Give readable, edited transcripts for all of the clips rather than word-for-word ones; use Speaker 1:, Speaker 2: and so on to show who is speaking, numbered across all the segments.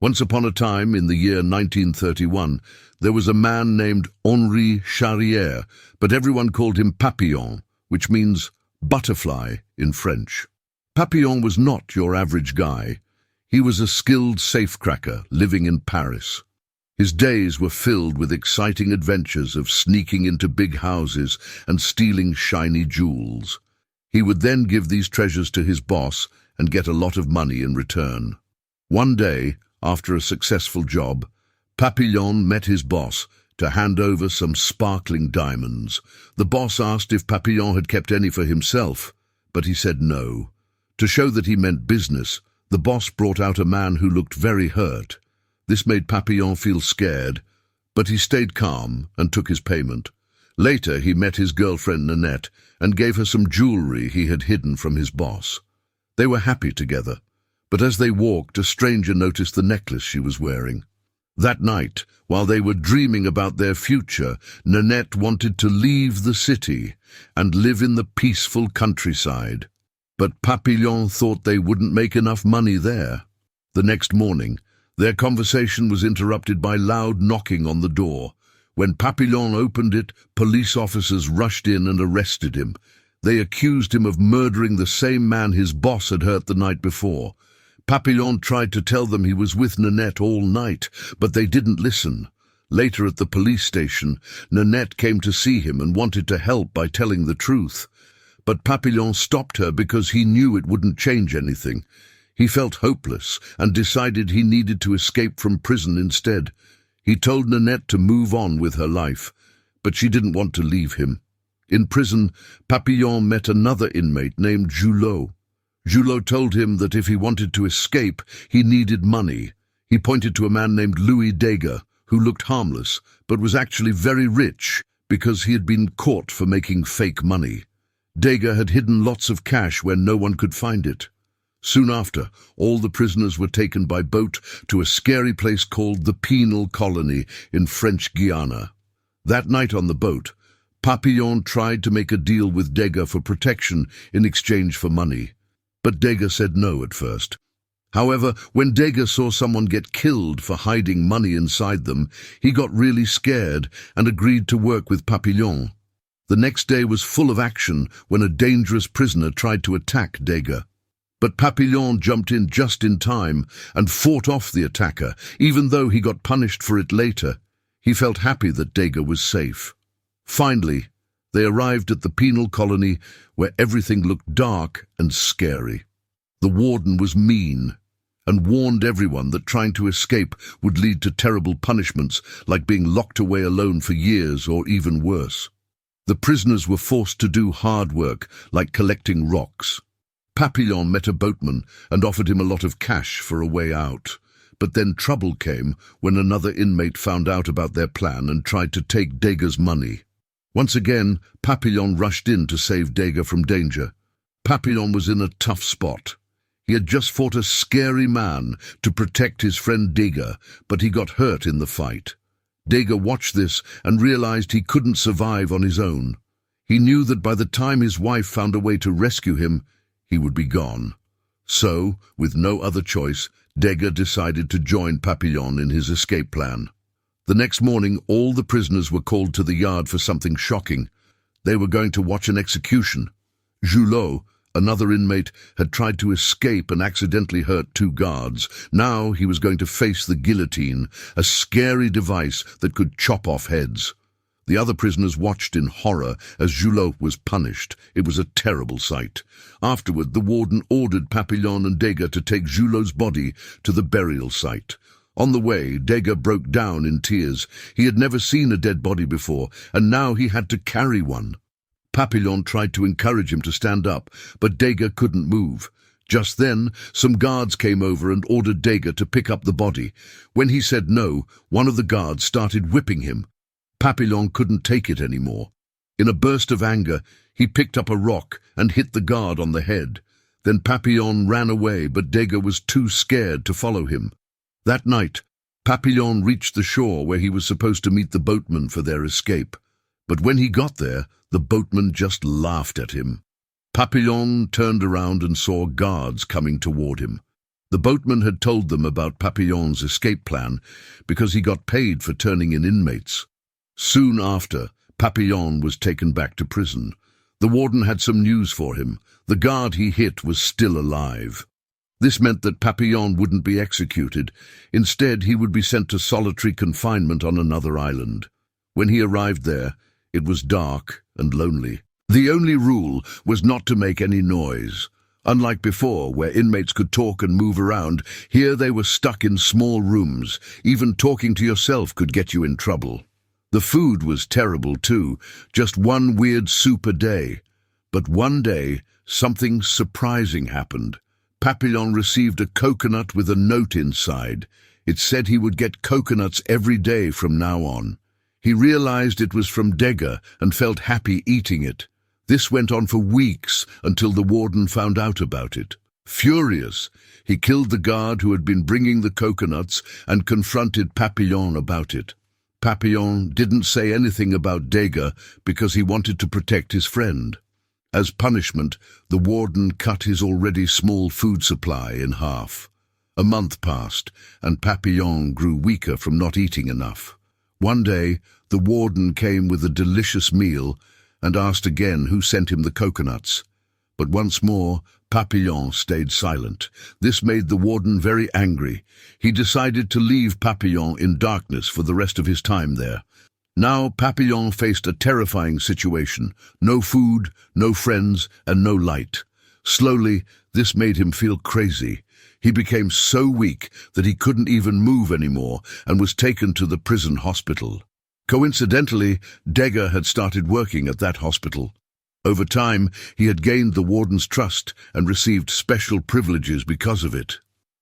Speaker 1: Once upon a time, in the year 1931, there was a man named Henri Charrière, but everyone called him Papillon, which means butterfly in French. Papillon was not your average guy. He was a skilled safecracker living in Paris. His days were filled with exciting adventures of sneaking into big houses and stealing shiny jewels. He would then give these treasures to his boss and get a lot of money in return. One day, after a successful job, Papillon met his boss to hand over some sparkling diamonds. The boss asked if Papillon had kept any for himself, but he said no. To show that he meant business, the boss brought out a man who looked very hurt. This made Papillon feel scared, but he stayed calm and took his payment. Later, he met his girlfriend Nanette and gave her some jewelry he had hidden from his boss. They were happy together, but as they walked, a stranger noticed the necklace she was wearing. That night, while they were dreaming about their future, Nanette wanted to leave the city and live in the peaceful countryside. But Papillon thought they wouldn't make enough money there. The next morning, their conversation was interrupted by loud knocking on the door. When Papillon opened it, police officers rushed in and arrested him. They accused him of murdering the same man his boss had hurt the night before. Papillon tried to tell them he was with Nanette all night, but they didn't listen. Later at the police station, Nanette came to see him and wanted to help by telling the truth. But Papillon stopped her because he knew it wouldn't change anything. He felt hopeless and decided he needed to escape from prison instead. He told Nanette to move on with her life, but she didn't want to leave him. In prison, Papillon met another inmate named Julot. Julot told him that if he wanted to escape, he needed money. He pointed to a man named Louis Degas, who looked harmless, but was actually very rich because he had been caught for making fake money. Degas had hidden lots of cash where no one could find it. Soon after, all the prisoners were taken by boat to a scary place called the Penal Colony in French Guiana. That night on the boat, Papillon tried to make a deal with Degas for protection in exchange for money. But Degas said no at first. However, when Degas saw someone get killed for hiding money inside them, he got really scared and agreed to work with Papillon. The next day was full of action when a dangerous prisoner tried to attack Degas. But Papillon jumped in just in time and fought off the attacker, even though he got punished for it later. He felt happy that Degas was safe. Finally, they arrived at the penal colony where everything looked dark and scary. The warden was mean and warned everyone that trying to escape would lead to terrible punishments like being locked away alone for years or even worse. The prisoners were forced to do hard work like collecting rocks. Papillon met a boatman and offered him a lot of cash for a way out. But then trouble came when another inmate found out about their plan and tried to take Degas' money. Once again, Papillon rushed in to save Degas from danger. Papillon was in a tough spot. He had just fought a scary man to protect his friend Degas, but he got hurt in the fight. Degas watched this and realized he couldn't survive on his own. He knew that by the time his wife found a way to rescue him, he would be gone. So, with no other choice, Degas decided to join Papillon in his escape plan. The next morning, all the prisoners were called to the yard for something shocking. They were going to watch an execution. Julot, another inmate, had tried to escape and accidentally hurt 2 guards. Now he was going to face the guillotine, a scary device that could chop off heads. The other prisoners watched in horror as Julot was punished. It was a terrible sight. Afterward, the warden ordered Papillon and Degas to take Julot's body to the burial site. On the way, Degas broke down in tears. He had never seen a dead body before, and now he had to carry one. Papillon tried to encourage him to stand up, but Degas couldn't move. Just then, some guards came over and ordered Degas to pick up the body. When he said no, one of the guards started whipping him. Papillon couldn't take it anymore. In a burst of anger, he picked up a rock and hit the guard on the head. Then Papillon ran away, but Degas was too scared to follow him. That night, Papillon reached the shore where he was supposed to meet the boatman for their escape. But when he got there, the boatman just laughed at him. Papillon turned around and saw guards coming toward him. The boatman had told them about Papillon's escape plan because he got paid for turning in inmates. Soon after, Papillon was taken back to prison. The warden had some news for him. The guard he hit was still alive. This meant that Papillon wouldn't be executed. Instead, he would be sent to solitary confinement on another island. When he arrived there, it was dark and lonely. The only rule was not to make any noise. Unlike before, where inmates could talk and move around, here they were stuck in small rooms. Even talking to yourself could get you in trouble. The food was terrible too, just one weird soup a day. But one day, something surprising happened. Papillon received a coconut with a note inside. It said he would get coconuts every day from now on. He realized it was from Degas and felt happy eating it. This went on for weeks until the warden found out about it. Furious, he killed the guard who had been bringing the coconuts and confronted Papillon about it. Papillon didn't say anything about Degas because he wanted to protect his friend. As punishment, the warden cut his already small food supply in half. A month passed, and Papillon grew weaker from not eating enough. One day, the warden came with a delicious meal and asked again who sent him the coconuts. But once more, Papillon stayed silent. This made the warden very angry. He decided to leave Papillon in darkness for the rest of his time there. Now Papillon faced a terrifying situation. No food, no friends, and no light. Slowly, this made him feel crazy. He became so weak that he couldn't even move anymore and was taken to the prison hospital. Coincidentally, Degas had started working at that hospital. Over time, he had gained the warden's trust and received special privileges because of it.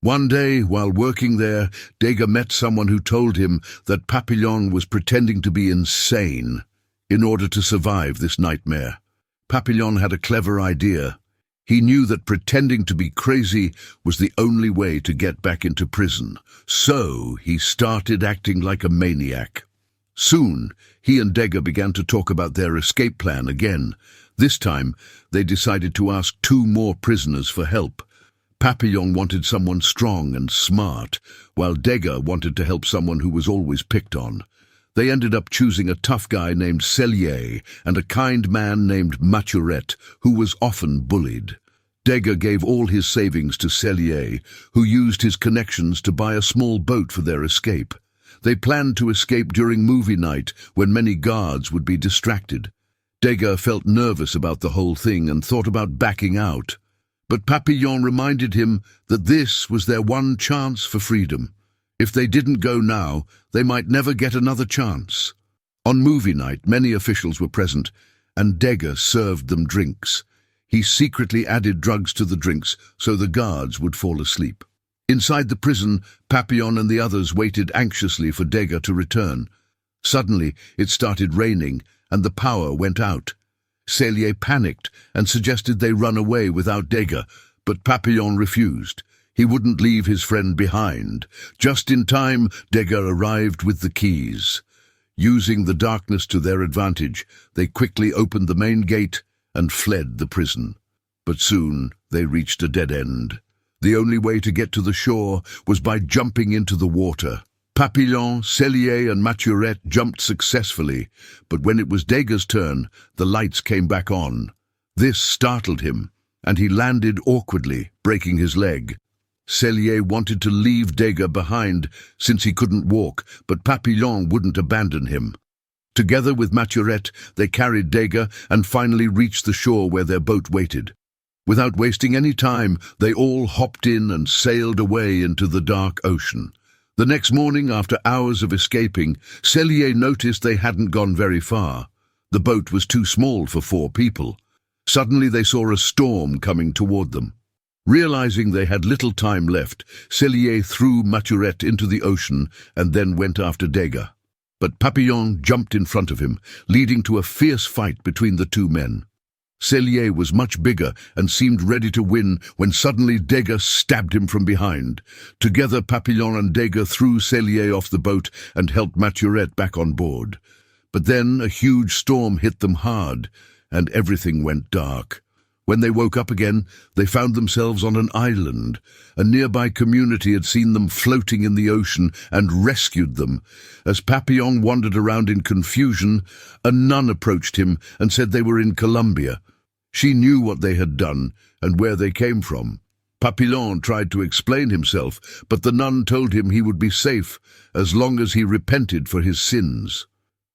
Speaker 1: One day, while working there, Degas met someone who told him that Papillon was pretending to be insane in order to survive this nightmare. Papillon had a clever idea. He knew that pretending to be crazy was the only way to get back into prison. So he started acting like a maniac. Soon, he and Degas began to talk about their escape plan again. This time, they decided to ask 2 more prisoners for help. Papillon wanted someone strong and smart, while Degas wanted to help someone who was always picked on. They ended up choosing a tough guy named Cellier and a kind man named Maturette, who was often bullied. Degas gave all his savings to Cellier, who used his connections to buy a small boat for their escape. They planned to escape during movie night, when many guards would be distracted. Degas felt nervous about the whole thing and thought about backing out. But Papillon reminded him that this was their one chance for freedom. If they didn't go now, they might never get another chance. On movie night, many officials were present, and Degas served them drinks. He secretly added drugs to the drinks so the guards would fall asleep. Inside the prison, Papillon and the others waited anxiously for Degas to return. Suddenly, it started raining, and the power went out. Cellier panicked and suggested they run away without Degas, but Papillon refused. He wouldn't leave his friend behind. Just in time, Degas arrived with the keys. Using the darkness to their advantage, they quickly opened the main gate and fled the prison. But soon they reached a dead end. The only way to get to the shore was by jumping into the water. Papillon, Cellier, and Maturette jumped successfully, but when it was Degas' turn, the lights came back on. This startled him, and he landed awkwardly, breaking his leg. Cellier wanted to leave Degas behind since he couldn't walk, but Papillon wouldn't abandon him. Together with Maturette, they carried Degas and finally reached the shore where their boat waited. Without wasting any time, they all hopped in and sailed away into the dark ocean. The next morning, after hours of escaping, Cellier noticed they hadn't gone very far. The boat was too small for 4 people. Suddenly they saw a storm coming toward them. Realizing they had little time left, Cellier threw Maturette into the ocean and then went after Degas. But Papillon jumped in front of him, leading to a fierce fight between the 2 men. Cellier was much bigger and seemed ready to win when suddenly Degas stabbed him from behind. Together, Papillon and Degas threw Cellier off the boat and helped Maturette back on board. But then a huge storm hit them hard, and everything went dark. When they woke up again, they found themselves on an island. A nearby community had seen them floating in the ocean and rescued them. As Papillon wandered around in confusion, a nun approached him and said they were in Colombia. She knew what they had done and where they came from. Papillon tried to explain himself, but the nun told him he would be safe as long as he repented for his sins.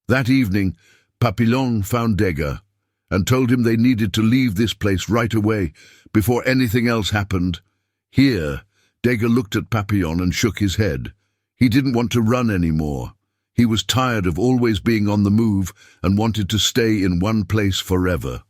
Speaker 1: That evening, Papillon found Degas and told him they needed to leave this place right away, before anything else happened. Here, Degas looked at Papillon and shook his head. He didn't want to run anymore. He was tired of always being on the move and wanted to stay in one place forever.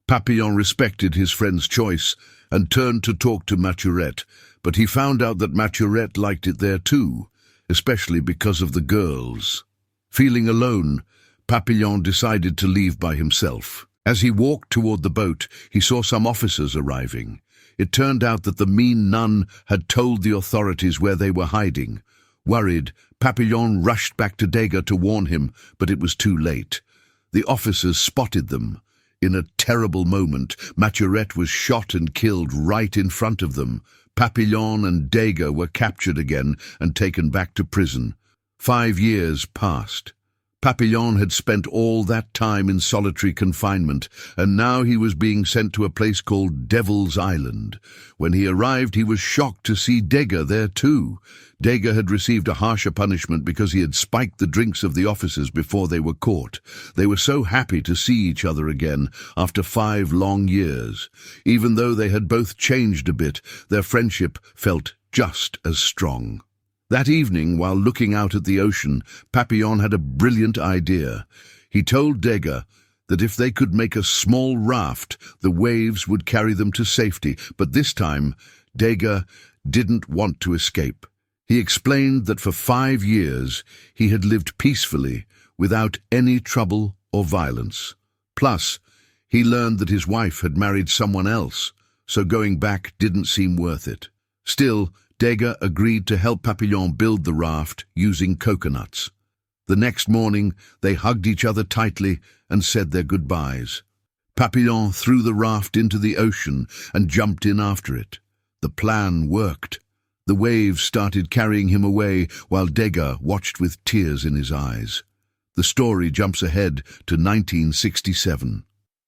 Speaker 1: Papillon respected his friend's choice and turned to talk to Maturette, but he found out that Maturette liked it there too, especially because of the girls. Feeling alone, Papillon decided to leave by himself. As he walked toward the boat, he saw some officers arriving. It turned out that the mean nun had told the authorities where they were hiding. Worried, Papillon rushed back to Degas to warn him, but it was too late. The officers spotted them. In a terrible moment, Maturette was shot and killed right in front of them. Papillon and Degas were captured again and taken back to prison. 5 years passed. Papillon had spent all that time in solitary confinement, and now he was being sent to a place called Devil's Island. When he arrived, he was shocked to see Degas there too. Degas had received a harsher punishment because he had spiked the drinks of the officers before they were caught. They were so happy to see each other again after 5 long years. Even though they had both changed a bit, their friendship felt just as strong. That evening, while looking out at the ocean, Papillon had a brilliant idea. He told Degas that if they could make a small raft, the waves would carry them to safety. But this time, Degas didn't want to escape. He explained that for 5 years he had lived peacefully, without any trouble or violence. Plus, he learned that his wife had married someone else, so going back didn't seem worth it. Still, Degas agreed to help Papillon build the raft using coconuts. The next morning, they hugged each other tightly and said their goodbyes. Papillon threw the raft into the ocean and jumped in after it. The plan worked. The waves started carrying him away while Degas watched with tears in his eyes. The story jumps ahead to 1967.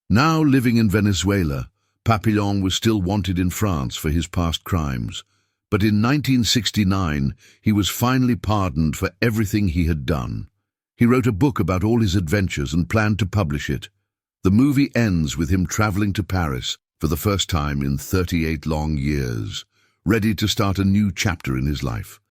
Speaker 1: Now living in Venezuela, Papillon was still wanted in France for his past crimes. But in 1969, he was finally pardoned for everything he had done. He wrote a book about all his adventures and planned to publish it. The movie ends with him traveling to Paris for the first time in 38 long years, ready to start a new chapter in his life.